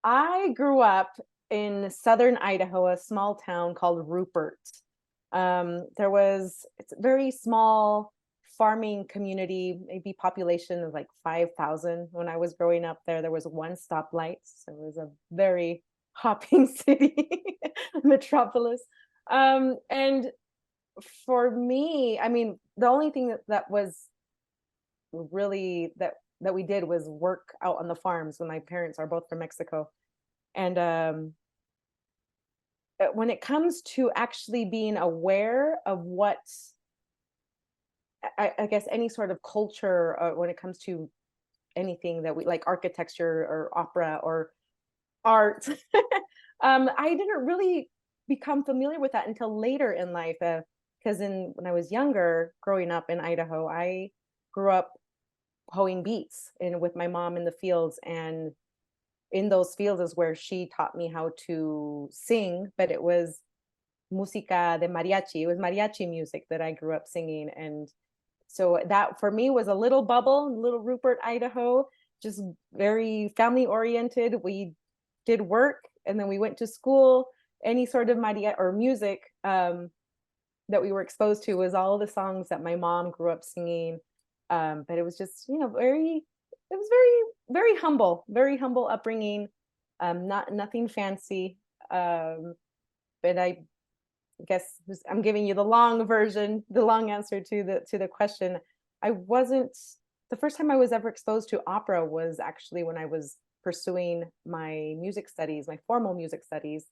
I grew up in southern Idaho, a small town called Rupert. It's a very small farming community, maybe population of like 5,000. When I was growing up there, there was one stoplight. So it was a very hopping city, metropolis. And for me, I mean, the only thing that was really that we did was work out on the farms when my parents are both from Mexico. And when it comes to actually being aware of what I guess any sort of culture, when it comes to anything that we like, architecture or opera or art, I didn't really become familiar with that until later in life. Because when I was younger, growing up in Idaho, I grew up hoeing beets and with my mom in the fields, and in those fields is where she taught me how to sing, but it was música de mariachi. It was mariachi music that I grew up singing. And so that for me was a little bubble, little Rupert, Idaho, just very family oriented. We did work and then we went to school. Any sort of mariachi or music that we were exposed to was all the songs that my mom grew up singing. But it was just, it was very humble, very humble upbringing. Nothing fancy. But I guess I'm giving you the long version, the long answer to the question. I wasn't The first time I was ever exposed to opera was actually when I was pursuing my music studies, my formal music studies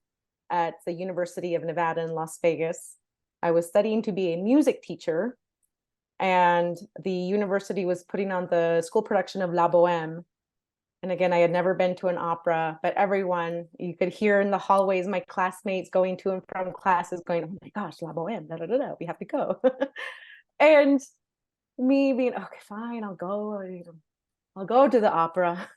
at the University of Nevada in Las Vegas. I was studying to be a music teacher, and the university was putting on the school production of La Boheme. And again, I had never been to an opera, but everyone, you could hear in the hallways, my classmates going to and from classes going, oh my gosh, La Boheme, da, da, da, da, we have to go. And me being, okay, fine, I'll go to the opera.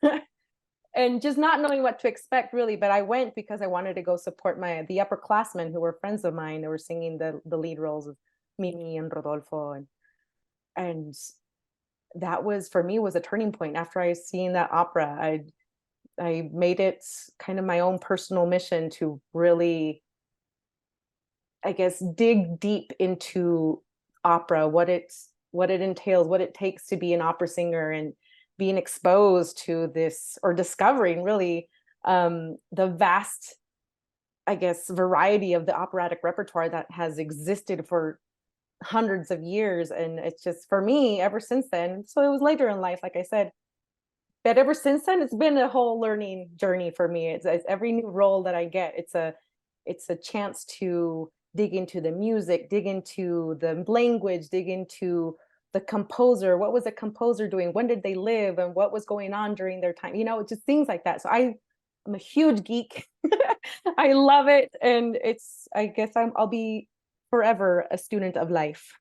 And just not knowing what to expect really, but I went because I wanted to go support the upperclassmen who were friends of mine who were singing the lead roles of Mimi and Rodolfo. And that was, for me, was a turning point. After I seen that opera, I made it kind of my own personal mission to really, I guess, dig deep into opera, what it entails, what it takes to be an opera singer, and being exposed to this, or discovering really the vast, I guess, variety of the operatic repertoire that has existed for hundreds of years. And it's just, for me, ever since then, so it was later in life, like I said, but ever since then it's been a whole learning journey for me. It's every new role that I get, it's a chance to dig into the music, dig into the language, dig into the composer. What was the composer doing? When did they live? And what was going on during their time? Just things like that. So I'm a huge geek. I love it. And I guess I'll be forever a student of life.